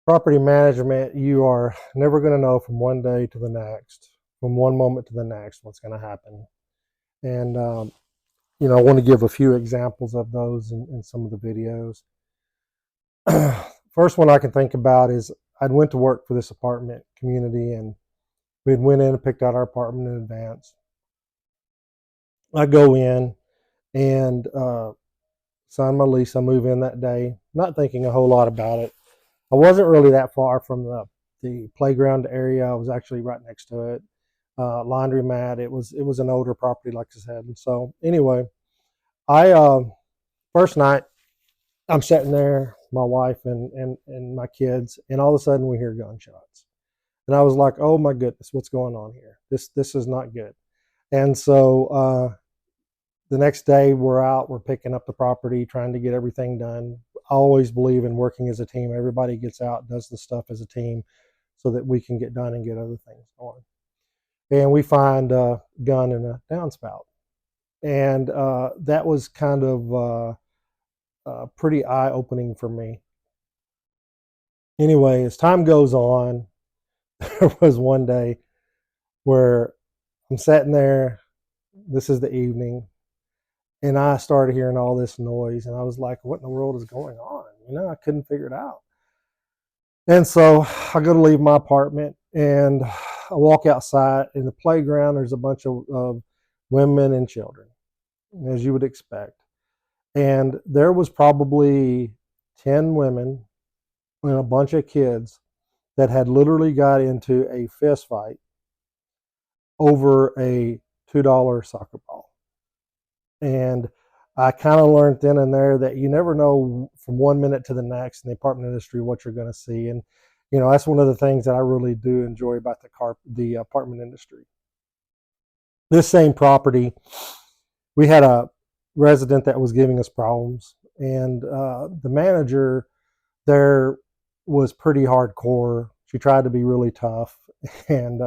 Property management, you are never going to know from one day to the next, from one moment to the next, what's going to happen. And, I want to give a few examples of those in some of the videos. First one I can think about is I'd went to work for this apartment community, and we went in and picked out our apartment in advance. I go in and sign my lease. I move in that day, not thinking a whole lot about it. I wasn't really that far from the playground area. I was actually right next to it. Laundromat. It was an older property, like I said. And so anyway, I first night I'm sitting there, my wife and my kids, and all of a sudden we hear gunshots, and I was like, oh my goodness, what's going on here? This is not good. And so the next day we're picking up the property, trying to get everything done. I always believe in working as a team. Everybody gets out, does the stuff as a team, so that we can get done and get other things going. And we find a gun and a downspout, and that was kind of pretty eye opening for me. Anyway, as time goes on, there was one day where I'm sitting there. This is the evening, and I started hearing all this noise, and I was like, what in the world is going on? I couldn't figure it out. And so I go to leave my apartment, and I walk outside. In the playground, there's a bunch of women and children, as you would expect. And there was probably 10 women and a bunch of kids that had literally got into a fist fight over a $2 soccer ball. And I kind of learned then and there that you never know from one minute to the next in the apartment industry what you're going to see. And that's one of the things that I really do enjoy about the apartment industry. This same property, we had a resident that was giving us problems, and the manager there was pretty hardcore. She tried to be really tough, and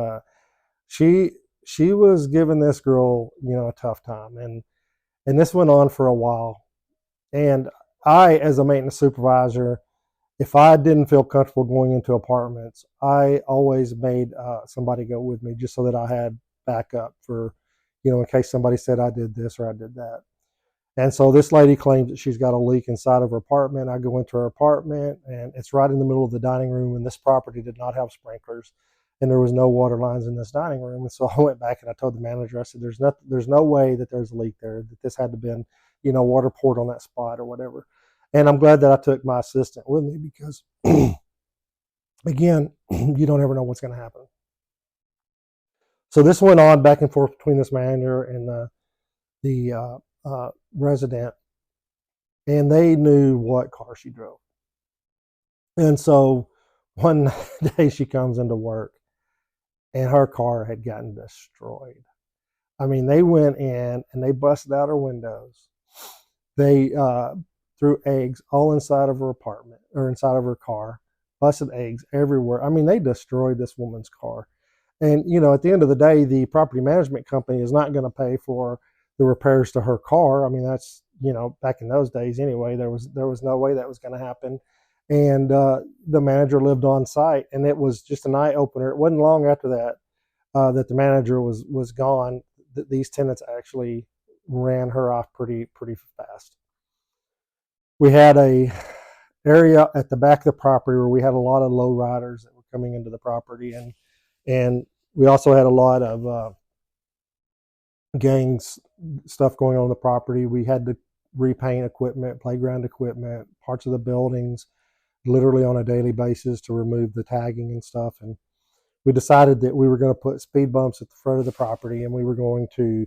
she she was giving this girl a tough time, and this went on for a while. And I, as a maintenance supervisor, if I didn't feel comfortable going into apartments, I always made somebody go with me, just so that I had backup for, in case somebody said I did this or I did that. And so this lady claims that she's got a leak inside of her apartment. I go into her apartment, and it's right in the middle of the dining room, and this property did not have sprinklers, and there was no water lines in this dining room. And so I went back and I told the manager, I said, there's no way that there's a leak there, that this had to have been, water poured on that spot or whatever. And I'm glad that I took my assistant with me, because again, you don't ever know what's going to happen. So this went on back and forth between this manager and the resident, and they knew what car she drove. And so one day she comes into work, and her car had gotten destroyed. I mean, they went in and they busted out her windows. They threw eggs all inside of her apartment, or inside of her car, busted eggs everywhere. I mean, they destroyed this woman's car. And, at the end of the day, the property management company is not going to pay for the repairs to her car. I mean, that's, back in those days anyway, there was no way that was going to happen. And the manager lived on site, and it was just an eye opener. It wasn't long after that that the manager was gone, that these tenants actually ran her off pretty fast. We had a area at the back of the property where we had a lot of low riders that were coming into the property, and we also had a lot of gangs stuff going on in the property. We had to repaint equipment, playground equipment, parts of the buildings, literally on a daily basis, to remove the tagging and stuff. And we decided that we were going to put speed bumps at the front of the property, and we were going to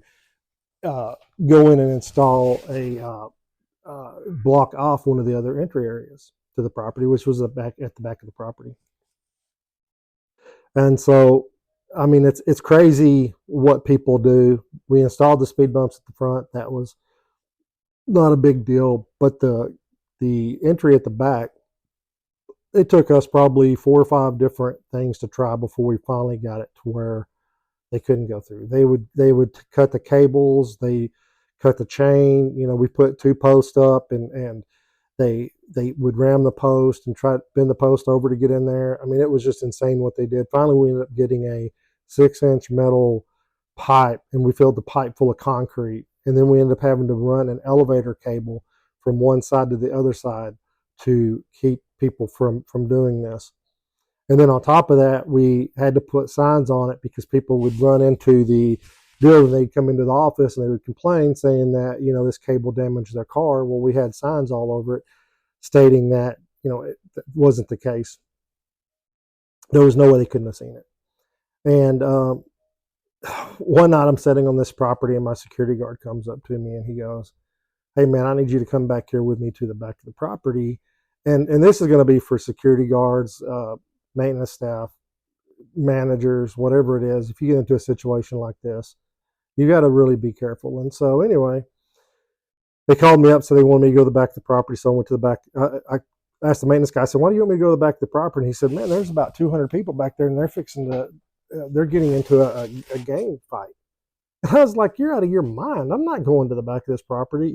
go in and install a block off one of the other entry areas to the property, which was at the back of the property. And so, I mean, it's crazy what people do. We installed the speed bumps at the front. That was not a big deal, but the entry at the back, it took us probably 4 or 5 different things to try before we finally got it to where they couldn't go through. They would cut the cables, they cut the chain. We put 2 posts up, and They would ram the post and try to bend the post over to get in there. I mean, it was just insane what they did. Finally, we ended up getting a 6-inch metal pipe, and we filled the pipe full of concrete. And then we ended up having to run an elevator cable from one side to the other side to keep people from doing this. And then on top of that, we had to put signs on it because people would run into the building. They'd come into the office and they would complain saying that, this cable damaged their car. Well, we had signs all over it stating that, it wasn't the case. There was no way they couldn't have seen it. And one night I'm sitting on this property and my security guard comes up to me and he goes, "Hey man, I need you to come back here with me to the back of the property." And this is going to be for security guards, maintenance staff, managers, whatever it is. If you get into a situation like this, you got to really be careful. And so anyway, they called me up, so they wanted me to go to the back of the property. So I went to the back. I asked the maintenance guy, I said, "Why do you want me to go to the back of the property?" And he said, "Man, there's about 200 people back there, and they're getting into a gang fight." And I was like, "You're out of your mind. I'm not going to the back of this property.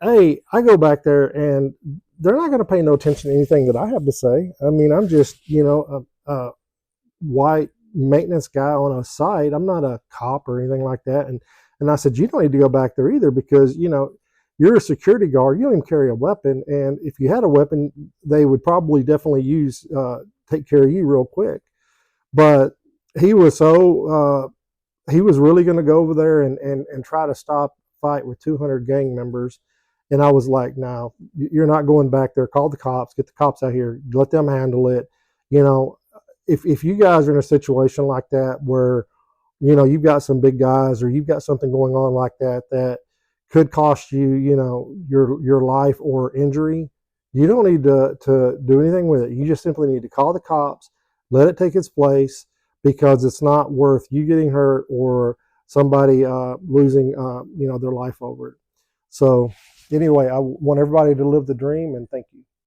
Hey, I go back there, and they're not going to pay no attention to anything that I have to say. I mean, I'm just, a white maintenance guy on a site. I'm not a cop or anything like that." And I said, "You don't need to go back there either because, you're a security guard. You don't even carry a weapon. And if you had a weapon, they would probably definitely take care of you real quick." But he was he was really going to go over there and try to stop fight with 200 gang members. And I was like, "No, you're not going back there. Call the cops, get the cops out here, let them handle it." If you guys are in a situation like that where, you've got some big guys or you've got something going on like that could cost you, your life or injury, you don't need to do anything with it. You just simply need to call the cops, let it take its place, because it's not worth you getting hurt or somebody losing, their life over it. So anyway, I want everybody to live the dream, and thank you.